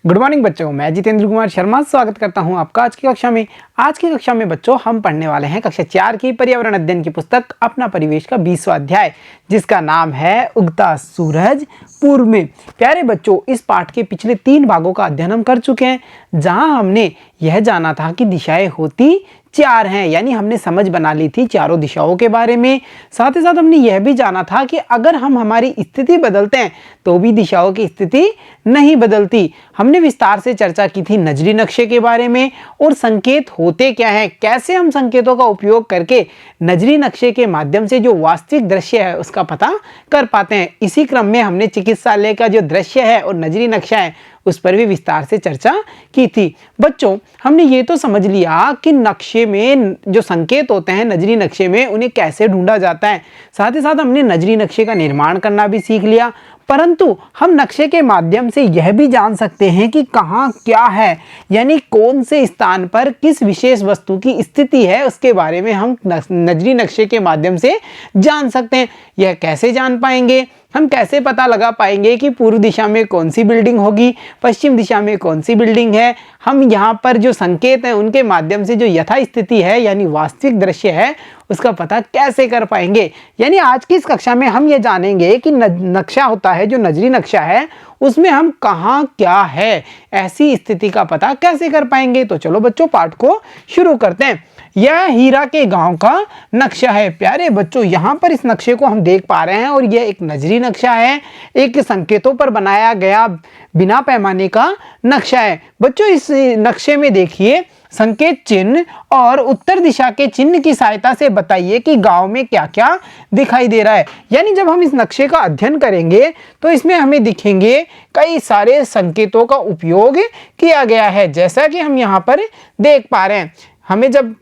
Good morning बच्चों, मैं जितेंद्र कुमार शर्मा स्वागत करता हूं आपका आज की कक्षा में। आज की कक्षा में बच्चों हम पढ़ने वाले हैं कक्षा 4 की पर्यावरण अध्ययन की पुस्तक अपना परिवेश का 20वां अध्याय, जिसका नाम है उगता सूरज पूर्व में। प्यारे बच्चों, इस पाठ के पिछले 3 भागों का अध्ययन हम कर चुके हैं, जहां हमने यह जाना था कि दिशाएं होती 4 हैं, यानी हमने समझ बना ली थी चारों दिशाओं के बारे में। साथ ही साथ हमने यह भी जाना था कि अगर हम हमारी स्थिति बदलते हैं तो भी दिशाओं की स्थिति नहीं बदलती। हमने विस्तार से चर्चा की थी नजरी नक्शे के बारे में और संकेत होते क्या हैं, कैसे हम संकेतों का उपयोग करके नजरी नक्शे के माध्यम से जो वास्तविक दृश्य है उसका पता कर पाते हैं। इसी क्रम में हमने चिकित्सालय का जो दृश्य है और नजरी नक्शा है उस पर भी विस्तार से चर्चा की थी। बच्चों, हमने ये तो समझ लिया कि नक्शे में जो संकेत होते हैं नजरी नक्शे में उन्हें कैसे ढूंढा जाता है। साथ ही साथ हमने नजरी नक्शे का निर्माण करना भी सीख लिया, परंतु हम नक्शे के माध्यम से यह भी जान सकते हैं कि कहाँ क्या है, यानी कौन से स्थान पर किस विशेष वस्तु की स्थिति है उसके बारे में हम नजरी नक्शे के माध्यम से जान सकते हैं। यह कैसे जान पाएंगे? हम कैसे पता लगा पाएंगे कि पूर्व दिशा में कौन सी बिल्डिंग होगी, पश्चिम दिशा में कौन सी बिल्डिंग है? हम यहाँ पर जो संकेत हैं उनके माध्यम से जो यथा स्थिति है यानी वास्तविक दृश्य है उसका पता कैसे कर पाएंगे। यानी आज की इस कक्षा में हम ये जानेंगे कि नक्शा होता है, जो नजरी नक्शा है उसमें हम कहाँ क्या है ऐसी स्थिति का पता कैसे कर पाएंगे। तो चलो बच्चों, पाठ को शुरू करते हैं। यह हीरा के गांव का नक्शा है। प्यारे बच्चों, यहाँ पर इस नक्शे को हम देख पा रहे हैं और यह एक नजरी नक्शा है, एक संकेतों पर बनाया गया बिना पैमाने का नक्शा है। बच्चों, इस नक्शे में देखिए संकेत चिन्ह और उत्तर दिशा के चिन्ह की सहायता से बताइए कि गांव में क्या क्या दिखाई दे रहा है। यानी जब हम इस नक्शे का अध्ययन करेंगे तो इसमें हमें दिखेंगे कई सारे संकेतों का उपयोग किया गया है, जैसा कि हम यहाँ पर देख पा रहे हैं। हमें जब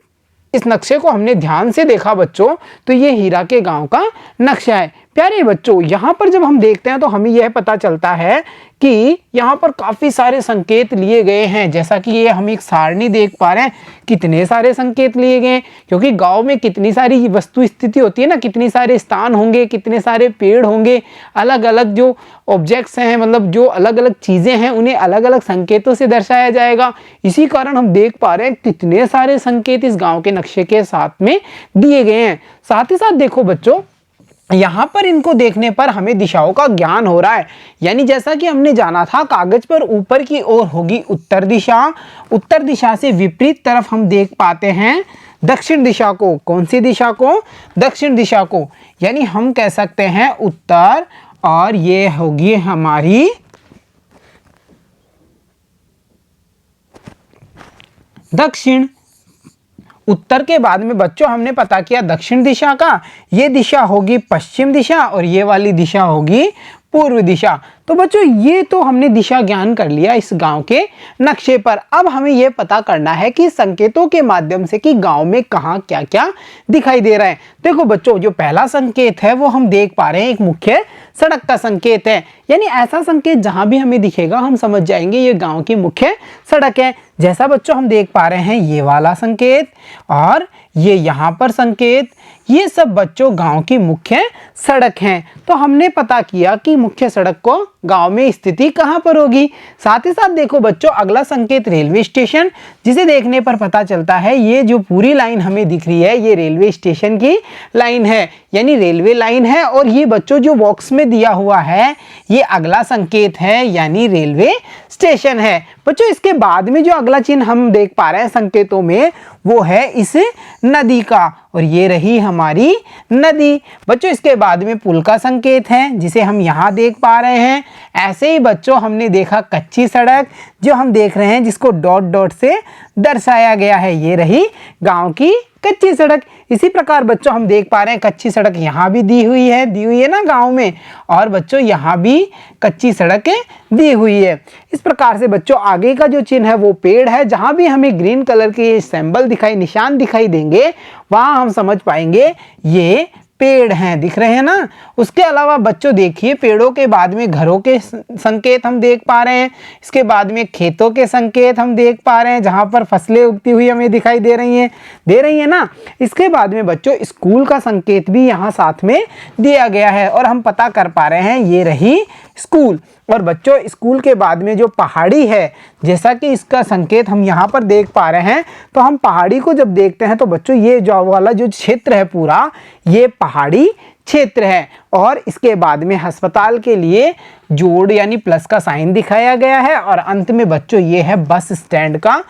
इस नक्शे को हमने ध्यान से देखा बच्चों तो ये हीरा के गांव का नक्शा है। प्यारे बच्चों, यहाँ पर जब हम देखते हैं तो हमें यह पता चलता है कि यहाँ पर काफ़ी सारे संकेत लिए गए हैं, जैसा कि ये हम एक सारणी देख पा रहे हैं। कितने सारे संकेत लिए गए, क्योंकि गांव में कितनी सारी वस्तु स्थिति होती है ना, कितने सारे स्थान होंगे, कितने सारे पेड़ होंगे, अलग अलग जो ऑब्जेक्ट्स हैं, मतलब जो अलग अलग चीज़ें हैं उन्हें अलग अलग संकेतों से दर्शाया जाएगा। इसी कारण हम देख पा रहे हैं कितने सारे संकेत इस गाँव के नक्शे के साथ में दिए गए हैं। साथ ही साथ देखो बच्चों, यहाँ पर इनको देखने पर हमें दिशाओं का ज्ञान हो रहा है। यानी जैसा कि हमने जाना था कागज पर ऊपर की ओर होगी उत्तर दिशा, उत्तर दिशा से विपरीत तरफ हम देख पाते हैं दक्षिण दिशा को। कौन सी दिशा को? दक्षिण दिशा को। यानी हम कह सकते हैं उत्तर और ये होगी हमारी दक्षिण। उत्तर के बाद में बच्चों हमने पता किया दक्षिण दिशा का, ये दिशा होगी पश्चिम दिशा और ये वाली दिशा होगी पूर्व दिशा। तो बच्चों ये तो हमने दिशा ज्ञान कर लिया इस गांव के नक्शे पर। अब हमें यह पता करना है कि संकेतों के माध्यम से कि गांव में कहाँ क्या क्या दिखाई दे रहा है। देखो बच्चों, जो पहला संकेत है वो हम देख पा रहे हैं एक मुख्य सड़क का संकेत है। यानी ऐसा संकेत जहां भी हमें दिखेगा हम समझ जाएंगे ये गांव की मुख्य सड़क है। जैसा बच्चों हम देख पा रहे हैं ये वाला संकेत और ये यहाँ पर संकेत, ये सब बच्चों गांव की मुख्य सड़क हैं। तो हमने पता किया कि मुख्य सड़क को गांव में स्थिति कहां पर होगी। साथ ही साथ देखो बच्चों, अगला संकेत रेलवे स्टेशन, जिसे देखने पर पता चलता है ये जो पूरी लाइन हमें दिख रही है ये रेलवे स्टेशन की लाइन है, यानी रेलवे लाइन है। और ये बच्चों जो बॉक्स में दिया हुआ है ये अगला संकेत है, यानी रेलवे स्टेशन है। बच्चों इसके बाद में जो अगला चिन्ह हम देख पा रहे हैं संकेतों में वो है इस नदी का, और ये रही हमारी नदी। बच्चों इसके बाद में पुल का संकेत है जिसे हम यहाँ देख पा रहे हैं। ऐसे ही बच्चों हमने देखा कच्ची सड़क, जो हम देख रहे हैं जिसको डॉट डॉट से दर्शाया गया है, ये रही गांव की कच्ची सड़क। इसी प्रकार बच्चों हम देख पा रहे हैं कच्ची सड़क यहाँ भी दी हुई है ना गांव में, और बच्चों यहाँ भी कच्ची सड़क दी हुई है। इस प्रकार से बच्चों आगे का जो चिन्ह है वो पेड़ है। जहाँ भी हमें ग्रीन कलर के सिंबल दिखाई, निशान दिखाई देंगे वहाँ हम समझ पाएंगे ये पेड़ हैं, दिख रहे हैं ना। उसके अलावा बच्चों देखिए पेड़ों के बाद में घरों के संकेत हम देख पा रहे हैं, इसके बाद में खेतों के संकेत हम देख पा रहे हैं जहां पर फसलें उगती हुई हमें दिखाई दे रही हैं ना। इसके बाद में बच्चों स्कूल का संकेत भी यहाँ साथ में दिया गया है और हम पता कर पा रहे हैं ये रही स्कूल। और बच्चों स्कूल के बाद में जो पहाड़ी है, जैसा कि इसका संकेत हम यहाँ पर देख पा रहे हैं, तो हम पहाड़ी को जब देखते हैं तो बच्चों ये जो वाला जो क्षेत्र है पूरा ये पहाड़ी क्षेत्र है। और इसके बाद में अस्पताल के लिए जोड़ यानी प्लस का साइन दिखाया गया है और अंत में बच्चों ये है बस स्टैंड का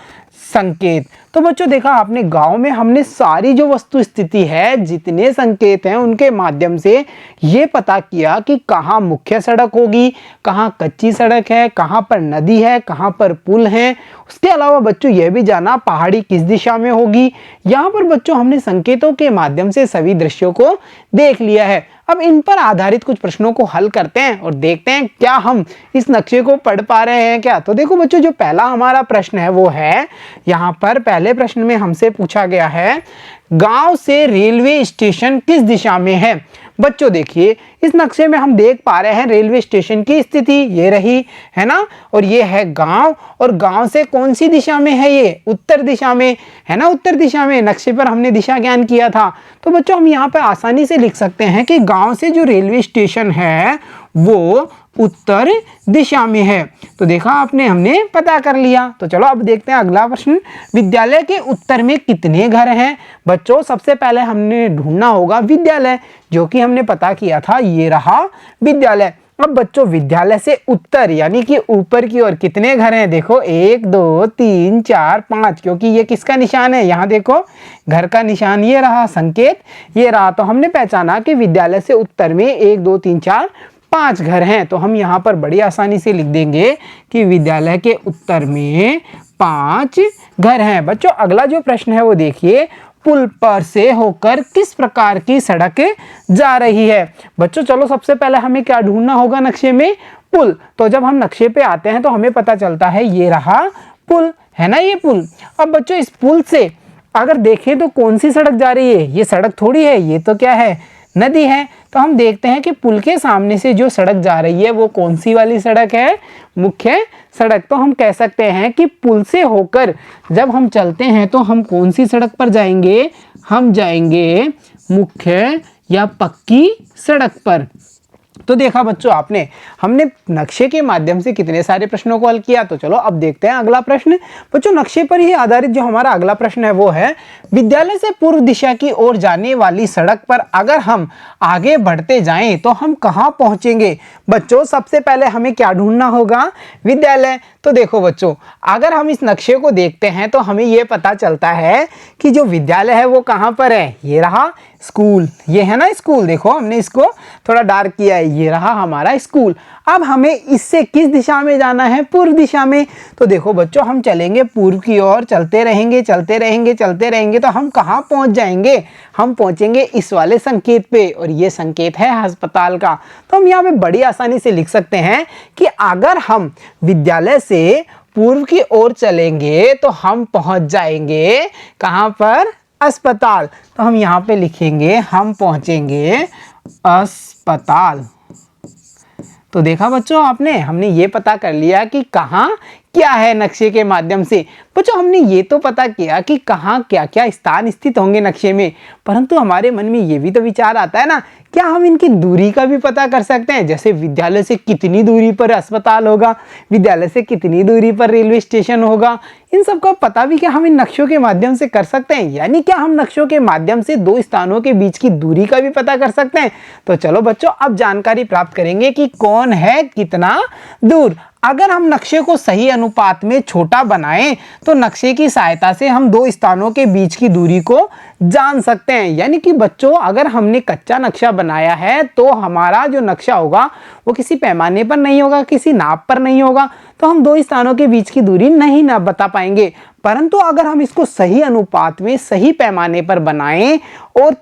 संकेत। तो बच्चों देखा आपने गांव में हमने सारी जो वस्तु स्थिति है जितने संकेत हैं उनके माध्यम से ये पता किया कि कहाँ मुख्य सड़क होगी, कहाँ कच्ची सड़क है, कहाँ पर नदी है, कहाँ पर पुल है। उसके अलावा बच्चों यह भी जाना पहाड़ी किस दिशा में होगी। यहाँ पर बच्चों हमने संकेतों के माध्यम से सभी दृश्यों को देख लिया है। अब इन पर आधारित कुछ प्रश्नों को हल करते हैं और देखते हैं क्या हम इस नक्शे को पढ़ पा रहे हैं क्या। तो देखो बच्चों जो पहला हमारा प्रश्न है वो है, यहाँ पर पहले प्रश्न में हमसे पूछा गया है गांव से रेलवे स्टेशन किस दिशा में है। बच्चों देखिए इस नक्शे में हम देख पा रहे हैं रेलवे स्टेशन की स्थिति ये रही है ना, और ये है गांव, और गांव से कौन सी दिशा में है, ये उत्तर दिशा में है ना, उत्तर दिशा में। नक्शे पर हमने दिशा ज्ञान किया था। तो बच्चों हम यहाँ पे आसानी से लिख सकते हैं कि गांव से जो रेलवे स्टेशन है वो उत्तर दिशा में है। तो देखा आपने, हमने पता कर लिया। तो चलो अब देखते हैं अगला प्रश्न, विद्यालय के उत्तर में कितने घर हैं। बच्चों सबसे पहले हमने ढूंढना होगा विद्यालय, जो कि हमने पता किया था ये रहा विद्यालय। अब बच्चों विद्यालय से उत्तर यानी कि ऊपर की ओर कितने घर हैं, देखो 1 2 3 4 5, क्योंकि ये किसका निशान है, यहाँ देखो घर का निशान ये रहा, संकेत ये रहा। तो हमने पहचाना कि विद्यालय से उत्तर में 1 2 3 4 5 घर हैं। तो हम यहाँ पर बड़ी आसानी से लिख देंगे कि विद्यालय के उत्तर में 5 घर हैं। बच्चों अगला जो प्रश्न है वो देखिए, पुल पर से होकर किस प्रकार की सड़क जा रही है। बच्चों चलो सबसे पहले हमें क्या ढूंढना होगा नक्शे में, पुल। तो जब हम नक्शे पे आते हैं तो हमें पता चलता है ये रहा पुल, है ना ये पुल। अब बच्चों इस पुल से अगर देखें तो कौन सी सड़क जा रही है, ये सड़क थोड़ी है, ये तो क्या है, नदी है। तो हम देखते हैं कि पुल के सामने से जो सड़क जा रही है वो कौन सी वाली सड़क है, मुख्य सड़क। तो हम कह सकते हैं कि पुल से होकर जब हम चलते हैं तो हम कौन सी सड़क पर जाएंगे, हम जाएंगे मुख्य या पक्की सड़क पर। तो देखा बच्चों आपने, हमने नक्शे के माध्यम से कितने सारे प्रश्नों को हल किया। तो चलो अब देखते हैं अगला प्रश्न। बच्चों नक्शे पर ही आधारित जो हमारा अगला प्रश्न है वो है, विद्यालय से पूर्व दिशा की ओर जाने वाली सड़क पर अगर हम आगे बढ़ते जाएं तो हम कहां पहुंचेंगे। बच्चों सबसे पहले हमें क्या ढूंढना होगा, विद्यालय। तो देखो बच्चों अगर हम इस नक्शे को देखते हैं तो हमें यह पता चलता है कि जो विद्यालय है वो कहां पर है, ये रहा स्कूल, ये है ना स्कूल। देखो हमने इसको थोड़ा डार्क किया है, ये रहा हमारा स्कूल। अब हमें इससे किस दिशा में जाना है, पूर्व दिशा में। तो देखो बच्चों हम चलेंगे पूर्व की ओर, चलते रहेंगे चलते रहेंगे चलते रहेंगे, तो हम कहाँ पहुँच जाएंगे, हम पहुँचेंगे इस वाले संकेत पे, और ये संकेत है अस्पताल का। तो हम यहाँ पे बड़ी आसानी से लिख सकते हैं कि अगर हम विद्यालय से पूर्व की ओर चलेंगे तो हम पहुँच जाएंगे कहाँ पर, अस्पताल। तो हम यहाँ पे लिखेंगे हम पहुंचेंगे अस्पताल। तो देखा बच्चों आपने, हमने ये पता कर लिया कि कहाँ क्या है नक्शे के माध्यम से। बच्चों हमने ये तो पता किया कि कहाँ क्या क्या स्थान स्थित होंगे नक्शे में, परंतु हमारे मन में ये भी तो विचार आता है ना, क्या हम इनकी दूरी का भी पता कर सकते हैं। जैसे विद्यालय से कितनी दूरी पर अस्पताल होगा, विद्यालय से कितनी दूरी पर रेलवे स्टेशन होगा, इन सब का पता भी क्या हम इन नक्शों के माध्यम से कर सकते हैं। यानी क्या हम नक्शों के माध्यम से दो स्थानों के बीच की दूरी का भी पता कर सकते हैं। तो चलो बच्चों अब जानकारी प्राप्त करेंगे कि कौन है कितना दूर। अगर हम नक्शे को सही अनुपात में छोटा बनाएं तो नक्शे की सहायता से हम दो स्थानों के बीच की दूरी को जान सकते हैं। यानी कि बच्चों अगर हमने कच्चा नक्शा बनाया है तो हमारा जो नक्शा होगा वो किसी पैमाने पर नहीं होगा, किसी नाप पर नहीं होगा, तो हम दो स्थानों के बीच की दूरी नहीं ना बता पाएंगे। परंतु अगर हम इसको सही अनुपात में सही पैमाने पर बनाएं और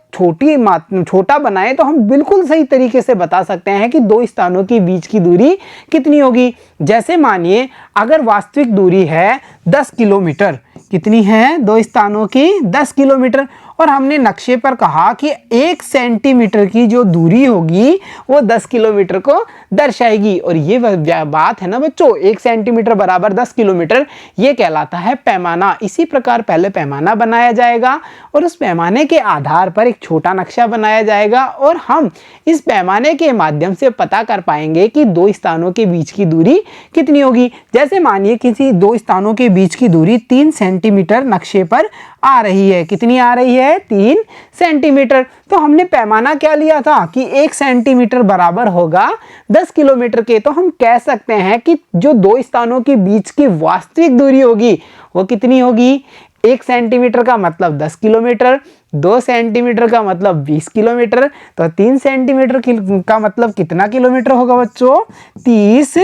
छोटा बनाएं तो हम बिल्कुल सही तरीके से बता सकते हैं कि दो स्थानों के बीच की दूरी कितनी होगी। जैसे मानिए अगर वास्तविक दूरी है 10 किलोमीटर, कितनी है, दो स्थानों की 10 किलोमीटर, और हमने नक्शे पर कहा कि 1 सेंटीमीटर की जो दूरी होगी वो 10 किलोमीटर को दर्शाएगी। और ये बात है ना बच्चों, 1 सेंटीमीटर बराबर 10 किलोमीटर, ये कहलाता है पैमाना। इसी प्रकार पहले पैमाना बनाया जाएगा और उस पैमाने के आधार पर एक छोटा नक्शा बनाया जाएगा और हम इस पैमाने के माध्यम से पता कर पाएंगे कि दो स्थानों के बीच की दूरी कितनी होगी। जैसे मानिए किसी दो स्थानों के बीच की दूरी 3 सेंटीमीटर नक्शे पर आ रही है। कितनी आ रही है? 3 सेंटीमीटर। तो हमने पैमाना क्या लिया था कि 1 सेंटीमीटर बराबर होगा 10 किलोमीटर के। तो हम कह सकते हैं कि जो दो स्थानों के बीच की वास्तविक दूरी होगी वो कितनी होगी? 1 सेंटीमीटर का मतलब 10 किलोमीटर, 2 सेंटीमीटर का मतलब 20 किलोमीटर, तो 3 सेंटीमीटर का मतलब कितना किलोमीटर होगा बच्चों? 30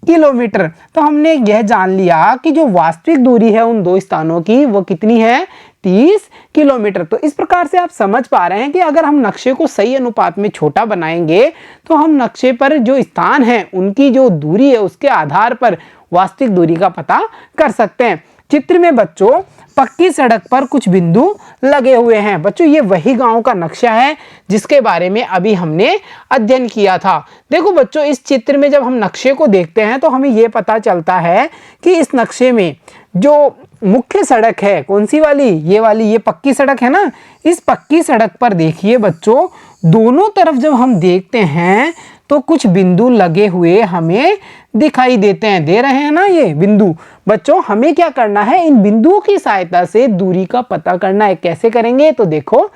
किलोमीटर। तो हमने यह जान लिया कि जो वास्तविक दूरी है उन दो स्थानों की वो कितनी है? 30 किलोमीटर। तो इस प्रकार से आप समझ पा रहे हैं कि अगर हम नक्शे को सही अनुपात में छोटा बनाएंगे तो हम नक्शे पर जो स्थान है उनकी जो दूरी है उसके आधार पर वास्तविक दूरी का पता कर सकते हैं। चित्र में बच्चों पक्की सड़क पर कुछ बिंदु लगे हुए हैं। बच्चों ये वही गांव का नक्शा है जिसके बारे में अभी हमने अध्ययन किया था। देखो बच्चों, इस चित्र में जब हम नक्शे को देखते हैं तो हमें यह पता चलता है कि इस नक्शे में जो मुख्य सड़क है कौन सी वाली? ये वाली, ये पक्की सड़क है ना। इस पक्की सड़क पर देखिए बच्चों, दोनों तरफ जब हम देखते हैं तो कुछ बिंदु लगे हुए हमें दिखाई देते हैं। दे रहे हैं ना ये बिंदु। बच्चों हमें क्या करना है? इन बिंदुओं की सहायता से दूरी का पता करना है। कैसे करेंगे? तो देखो,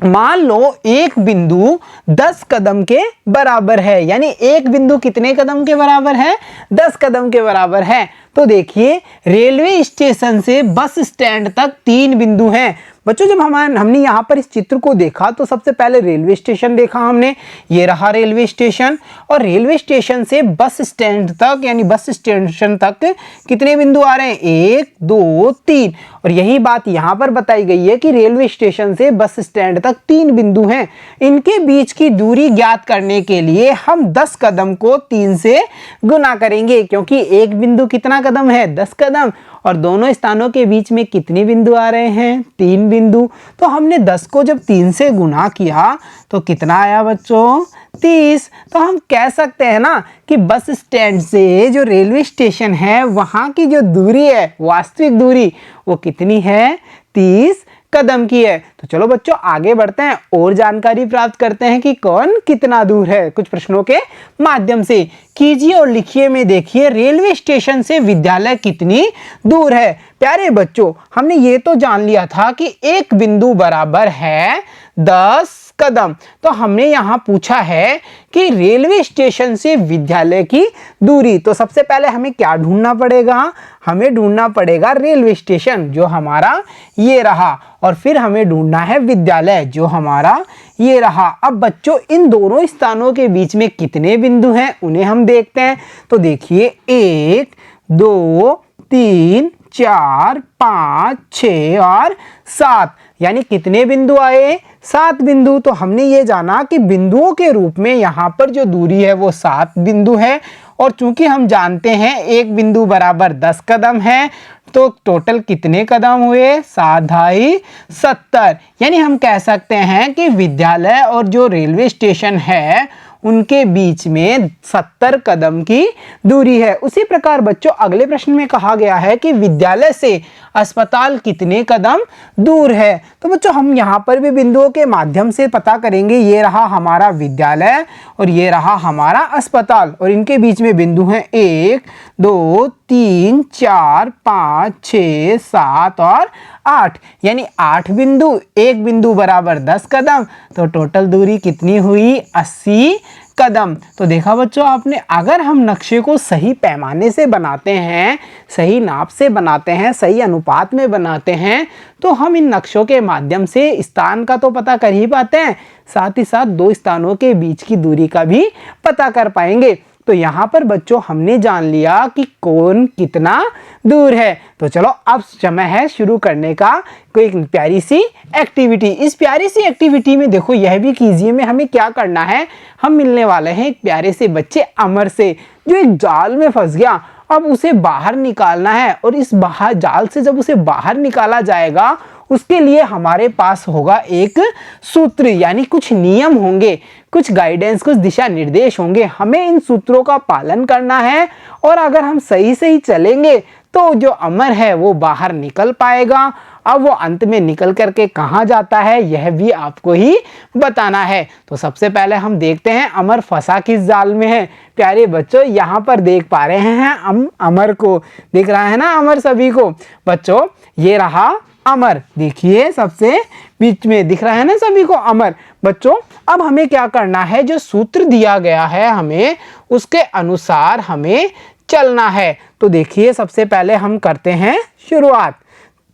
मान लो एक बिंदु 10 कदम के बराबर है, यानी एक बिंदु कितने कदम के बराबर है? 10 कदम के बराबर है। तो देखिए, रेलवे स्टेशन से बस स्टैंड तक 3 बिंदु हैं। बच्चों जब हमने यहाँ पर इस चित्र को देखा तो सबसे पहले रेलवे स्टेशन देखा हमने, ये रहा रेलवे स्टेशन, और रेलवे स्टेशन से बस स्टैंड तक यानी बस स्टेशन तक कितने बिंदु आ रहे हैं? 1 2 3। और यही बात यहाँ पर बताई गई है कि रेलवे स्टेशन से बस स्टैंड तक 3 बिंदु हैं। इनके बीच की दूरी ज्ञात करने के लिए हम 10 कदम को 3 से गुना करेंगे, क्योंकि एक बिंदु कितना कदम है? 10 कदम, और दोनों स्थानों के बीच में कितने बिंदु आ रहे हैं? 3 बिंदु। तो हमने 10 को जब 3 से गुना किया तो कितना आया बच्चों? 30। तो हम कह सकते हैं ना कि बस स्टैंड से जो रेलवे स्टेशन है वहां की जो दूरी है, वास्तविक दूरी, वो कितनी है? 30 कदम की है। तो चलो बच्चों आगे बढ़ते हैं और जानकारी प्राप्त करते हैं कि कौन कितना दूर है, कुछ प्रश्नों के माध्यम से। कीजिए और लिखिए में देखिए, रेलवे स्टेशन से विद्यालय कितनी दूर है? प्यारे बच्चों, हमने ये तो जान लिया था कि एक बिंदु बराबर है 10 कदम। तो हमने यहाँ पूछा है कि रेलवे स्टेशन से विद्यालय की दूरी। तो सबसे पहले हमें क्या ढूंढना पड़ेगा? हमें ढूंढना पड़ेगा रेलवे स्टेशन, जो हमारा ये रहा, और फिर हमें ढूंढना है विद्यालय, जो हमारा ये रहा। अब बच्चों इन दोनों स्थानों के बीच में कितने बिंदु हैं उन्हें हम देखते हैं। तो देखिए, 1 2 3 4 5 6 और 7, यानी कितने बिंदु आए? 7 बिंदु। तो हमने ये जाना कि बिंदुओं के रूप में यहाँ पर जो दूरी है वो 7 बिंदु है, और चूंकि हम जानते हैं एक बिंदु बराबर 10 कदम है, तो टोटल कितने कदम हुए? 7 2 70। यानी हम कह सकते हैं कि विद्यालय और जो रेलवे स्टेशन है उनके बीच में 70 कदम की दूरी है। उसी प्रकार बच्चों अगले प्रश्न में कहा गया है कि विद्यालय से अस्पताल कितने कदम दूर है। तो बच्चों हम यहाँ पर भी बिंदुओं के माध्यम से पता करेंगे। ये रहा हमारा विद्यालय और ये रहा हमारा अस्पताल, और इनके बीच में बिंदु हैं 1 2 3 4 5 6 7 और 8, यानी 8 बिंदु। एक बिंदु बराबर 10 कदम, तो टोटल दूरी कितनी हुई? 80 कदम। तो देखा बच्चों आपने, अगर हम नक्शे को सही पैमाने से बनाते हैं, सही नाप से बनाते हैं, सही अनुपात में बनाते हैं, तो हम इन नक्शों के माध्यम से स्थान का तो पता कर ही पाते हैं, साथ ही साथ दो स्थानों के बीच की दूरी का भी पता कर पाएंगे। तो यहाँ पर बच्चों हमने जान लिया कि कौन कितना दूर है। तो चलो अब समय है शुरू करने का कोई एक प्यारी सी एक्टिविटी। इस प्यारी सी एक्टिविटी में देखो, यह भी कीजिए में हमें क्या करना है, हम मिलने वाले हैं एक प्यारे से बच्चे अमर से, जो एक जाल में फंस गया। अब उसे बाहर निकालना है, और इस बाहर जाल से जब उसे बाहर निकाला जाएगा उसके लिए हमारे पास होगा एक सूत्र, यानी कुछ नियम होंगे, कुछ गाइडेंस, कुछ दिशा निर्देश होंगे। हमें इन सूत्रों का पालन करना है और अगर हम सही सही चलेंगे तो जो अमर है वो बाहर निकल पाएगा। अब वो अंत में निकल करके कहाँ जाता है यह भी आपको ही बताना है। तो सबसे पहले हम देखते हैं अमर फंसा किस जाल में है। प्यारे बच्चों, यहाँ पर देख पा रहे हैं हम अमर को, दिख रहा है ना अमर सभी को। बच्चों ये रहा अमर, देखिए सबसे बीच में दिख रहा है ना सभी को अमर। बच्चों अब हमें क्या करना है, जो सूत्र दिया गया है हमें उसके अनुसार हमें चलना है। तो देखिए सबसे पहले हम करते हैं शुरुआत।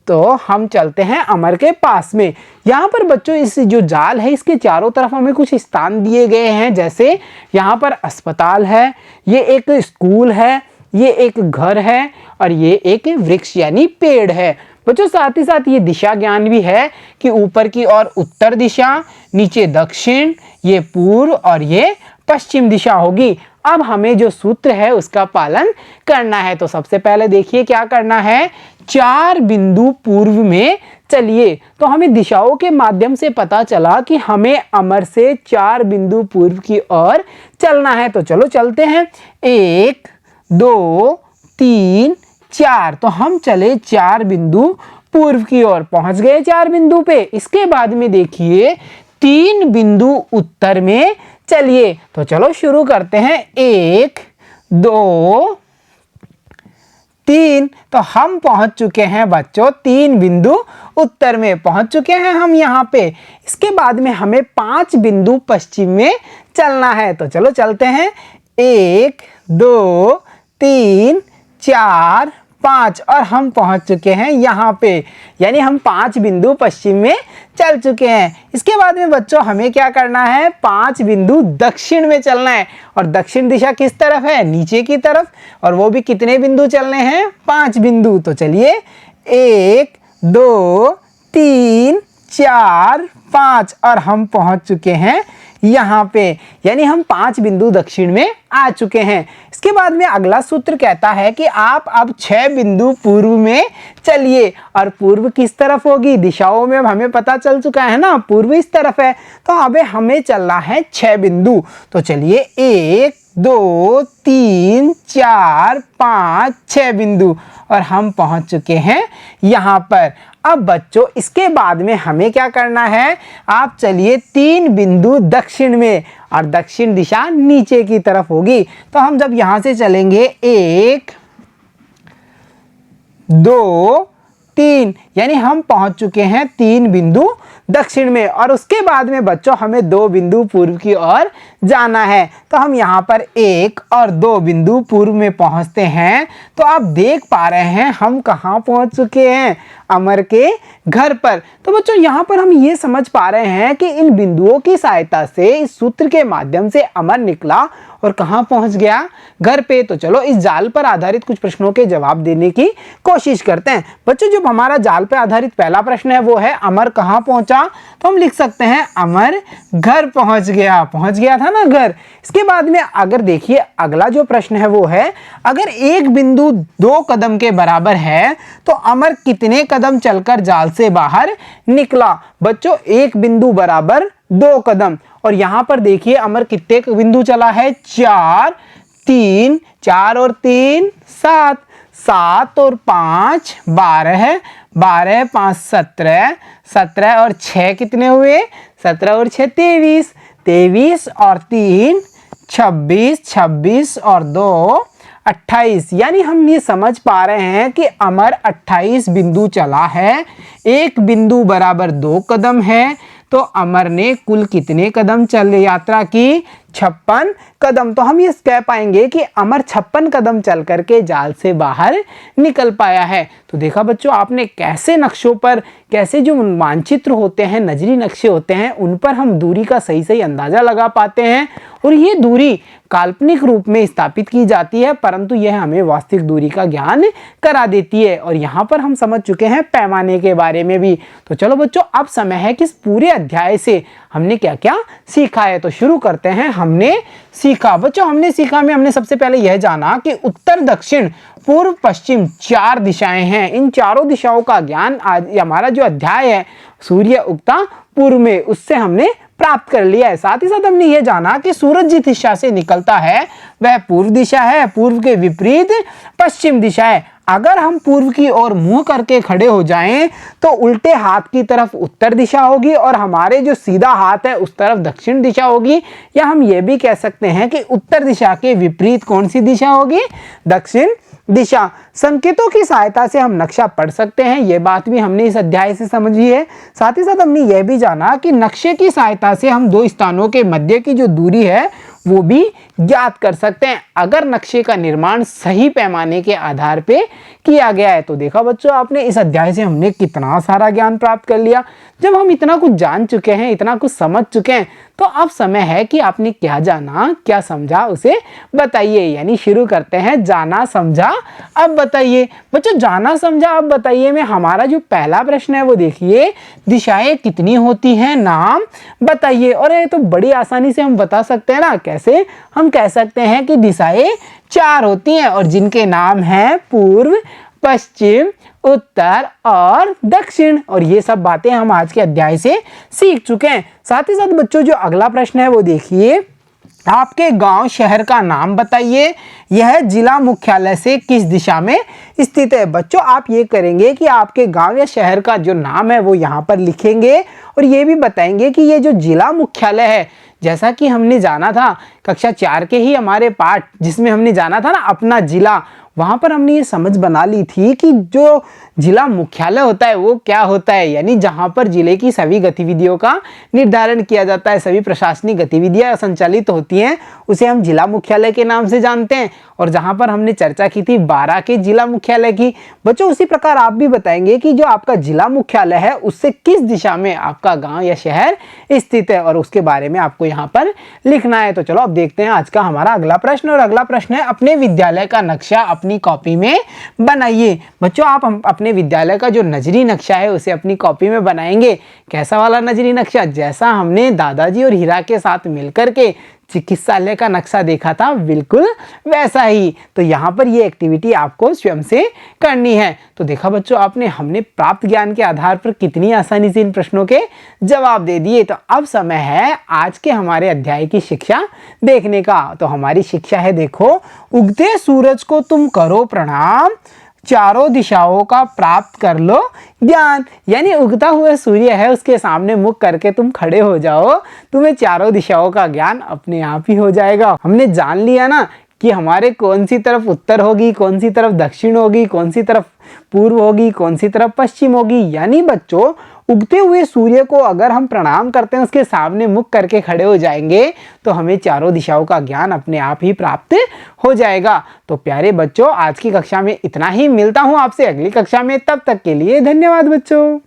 तो हम चलते हैं अमर के पास में। यहाँ पर बच्चों इस जो जाल है इसके चारों तरफ हमें कुछ स्थान दिए गए हैं, जैसे यहाँ पर अस्पताल है, ये एक स्कूल है, ये एक घर है और ये एक वृक्ष यानी पेड़ है। बच्चों साथ ही साथ ये दिशा ज्ञान भी है कि ऊपर की ओर उत्तर दिशा, नीचे दक्षिण, ये पूर्व और ये पश्चिम दिशा होगी। अब हमें जो सूत्र है उसका पालन करना है। तो सबसे पहले देखिए क्या करना है, 4 बिंदु पूर्व में चलिए। तो हमें दिशाओं के माध्यम से पता चला कि हमें अमर से 4 बिंदु पूर्व की ओर चलना है। तो चलो चलते हैं, 1 2 3 4। तो हम चले 4 बिंदु पूर्व की ओर, पहुंच गए 4 बिंदु पे। इसके बाद में देखिए 3 बिंदु उत्तर में चलिए। तो चलो शुरू करते हैं, 1 2 3। तो हम पहुंच चुके हैं बच्चों 3 बिंदु उत्तर में पहुंच चुके हैं हम यहाँ पे। इसके बाद में हमें 5 बिंदु पश्चिम में चलना है। तो चलो चलते हैं, 1 2 3 4 5 और हम पहुंच चुके हैं यहाँ पे, यानी हम 5 बिंदु पश्चिम में चल चुके हैं। इसके बाद में बच्चों हमें क्या करना है, 5 बिंदु दक्षिण में चलना है। और दक्षिण दिशा किस तरफ है, नीचे की तरफ, और वो भी कितने बिंदु चलने हैं, 5 बिंदु। तो चलिए 1 2 3 4 5 और हम पहुंच चुके हैं यहाँ पे, यानी हम 5 बिंदु दक्षिण में आ चुके हैं। इसके बाद में अगला सूत्र कहता है कि आप अब 6 बिंदु पूर्व में चलिए। और पूर्व किस तरफ होगी, दिशाओं में हमें पता चल चुका है ना, पूर्व इस तरफ है। तो अब हमें चलना है 6 बिंदु। तो चलिए 1 2 3 4 5 6 बिंदु और हम पहुंच चुके हैं यहाँ पर। अब बच्चों इसके बाद में हमें क्या करना है, आप चलिए 3 बिंदु दक्षिण में, और दक्षिण दिशा नीचे की तरफ होगी। तो हम जब यहां से चलेंगे 1 2 3, यानी हम पहुंच चुके हैं 3 बिंदु दक्षिण में। और उसके बाद में बच्चों हमें 2 बिंदु पूर्व की ओर जाना है। तो हम यहाँ पर 1 और 2 बिंदु पूर्व में पहुँचते हैं। तो आप देख पा रहे हैं हम कहाँ पहुँच चुके हैं, अमर के घर पर। तो बच्चों यहाँ पर हम ये समझ पा रहे हैं कि इन बिंदुओं की सहायता से, इस सूत्र के माध्यम से अमर निकला और कहाँ पहुँच गया, घर पे। तो चलो इस जाल पर आधारित कुछ प्रश्नों के जवाब देने की कोशिश करते हैं। बच्चों जो हमारा जाल पर आधारित पहला प्रश्न है वो है अमर कहाँ पहुँचा। तो हम लिख सकते हैं अमर घर पहुँच गया था ना, घर। इसके बाद में अगर देखिए अगला जो प्रश्न है वो है, अगर एक बिंदु 2 कदम के बराबर है तो अमर कितने कदम चलकर जाल से बाहर निकला। बच्चों एक बिंदु बराबर 2 कदम, और यहां पर देखिए अमर कितने बिंदु चला है, 4 3 4 और 3 7, 7 और 5 12, 12 5 17, 17 और 6 कितने हुए, 17 और 6 23, 23 और 3 26, 26 और 2 28। यानी हम ये समझ पा रहे हैं कि अमर 28 बिंदु चला है। एक बिंदु बराबर 2 कदम है, तो अमर ने कुल कितने कदम चल यात्रा की, 56 कदम। तो हम ये कह पाएंगे कि अमर 56 कदम चल करके जाल से बाहर निकल पाया है। तो देखा बच्चों आपने कैसे नक्शों पर, कैसे जो मानचित्र होते हैं, नजरी नक्शे होते हैं, उन पर हम दूरी का सही सही अंदाजा लगा पाते हैं। और ये दूरी काल्पनिक रूप में स्थापित की जाती है, परंतु यह हमें वास्तविक दूरी का ज्ञान करा देती है। और यहाँ पर हम समझ चुके हैं पैमाने के बारे में भी। तो चलो बच्चों अब समय है कि इस पूरे अध्याय से हमने क्या क्या सीखा है। तो शुरू करते हैं। हमने सीखा बच्चों, हमने सीखा में हमने सबसे पहले यह जाना कि उत्तर दक्षिण पूर्व पश्चिम 4 दिशाएं हैं। इन चारों दिशाओं का ज्ञान आज हमारा जो अध्याय है सूर्य उगता पूर्व में, उससे हमने प्राप्त कर लिया है। साथ ही साथ हमने ये जाना कि सूरज जिस दिशा से निकलता है वह पूर्व दिशा है, पूर्व के विपरीत पश्चिम दिशा है। अगर हम पूर्व की ओर मुंह करके खड़े हो जाएं तो उल्टे हाथ की तरफ उत्तर दिशा होगी और हमारे जो सीधा हाथ है उस तरफ दक्षिण दिशा होगी। या हम ये भी कह सकते हैं कि उत्तर दिशा के विपरीत कौन सी दिशा होगी? दक्षिण दिशा। संकेतों की सहायता से हम नक्शा पढ़ सकते हैं, ये बात भी हमने इस अध्याय से समझी है। साथ ही साथ हमने यह भी जाना कि नक्शे की सहायता से हम दो स्थानों के मध्य की जो दूरी है वो भी ज्ञात कर सकते हैं, अगर नक्शे का निर्माण सही पैमाने के आधार पे किया गया है। तो देखा बच्चों आपने, इस अध्याय से हमने कितना सारा ज्ञान प्राप्त कर लिया। जब हम इतना कुछ जान चुके हैं, इतना कुछ समझ चुके हैं, तो अब समय है कि आपने क्या जाना क्या समझा उसे बताइए। यानी शुरू करते हैं जाना समझा अब बताइए। बच्चों जाना समझा अब बताइए में हमारा जो पहला प्रश्न है वो देखिए, दिशाएं कितनी होती हैं नाम बताइए। और ये तो बड़ी आसानी से हम बता सकते हैं ना। कैसे? हम कह सकते हैं कि दिशाएं 4 होती हैं और जिनके नाम हैं पूर्व, पश्चिम, उत्तर और दक्षिण। और ये सब बातें हम आज के अध्याय से सीख चुके हैं। साथ ही साथ बच्चों जो अगला प्रश्न है वो देखिए, आपके गांव शहर का नाम बताइए, यह जिला मुख्यालय से किस दिशा में स्थित है। बच्चों आप ये करेंगे कि आपके गांव या शहर का जो नाम है वो यहाँ पर लिखेंगे और ये भी बताएंगे कि ये जो जिला मुख्यालय है, जैसा कि हमने जाना था कक्षा 4 के ही हमारे पाठ जिसमें हमने जाना था ना अपना जिला, वहाँ पर हमने ये समझ बना ली थी कि जो जिला मुख्यालय होता है वो क्या होता है। यानी जहाँ पर जिले की सभी गतिविधियों का निर्धारण किया जाता है, सभी प्रशासनिक गतिविधियाँ संचालित होती हैं, उसे हम जिला मुख्यालय के नाम से जानते हैं। और जहाँ पर हमने चर्चा की थी 12 के जिला मुख्यालय की। बच्चों उसी प्रकार आप भी बताएंगे कि जो आपका जिला मुख्यालय है उससे किस दिशा में आपका गाँव या शहर स्थित है और उसके बारे में आपको यहाँ पर लिखना है। तो चलो अब देखते हैं आज का हमारा अगला प्रश्न। और अगला प्रश्न है, अपने विद्यालय का नक्शा अपनी कॉपी में बनाइए। बच्चों आप अपने विद्यालय का जो नजरी नक्शा है उसे अपनी कॉपी में बनाएंगे। कैसा वाला नजरी नक्शा? जैसा हमने दादाजी और हीरा के साथ मिलकर के चिकित्सालय का नक्शा देखा था, बिल्कुल वैसा ही। तो यहाँ पर ये एक्टिविटी आपको स्वयं से करनी है। तो देखा बच्चों आपने, हमने प्राप्त ज्ञान के आधार पर कितनी आसानी से इन प्रश्नों के जवाब दे दिए। तो अब समय है आज के हमारे अध्याय की शिक्षा देखने का। तो हमारी शिक्षा है, देखो, उगते सूरज को तुम करो प्रणाम, चारों दिशाओं का प्राप्त कर लो ज्ञान। यानी उगता हुआ सूर्य है, उसके सामने मुख करके तुम खड़े हो जाओ, तुम्हें चारों दिशाओं का ज्ञान अपने आप ही हो जाएगा। हमने जान लिया ना कि हमारे कौन सी तरफ उत्तर होगी, कौन सी तरफ दक्षिण होगी, कौन सी तरफ पूर्व होगी, कौन सी तरफ पश्चिम होगी। यानी बच्चों उगते हुए सूर्य को अगर हम प्रणाम करते हैं, उसके सामने मुख करके खड़े हो जाएंगे, तो हमें चारों दिशाओं का ज्ञान अपने आप ही प्राप्त हो जाएगा। तो प्यारे बच्चों आज की कक्षा में इतना ही। मिलता हूं आपसे अगली कक्षा में, तब तक के लिए धन्यवाद बच्चों।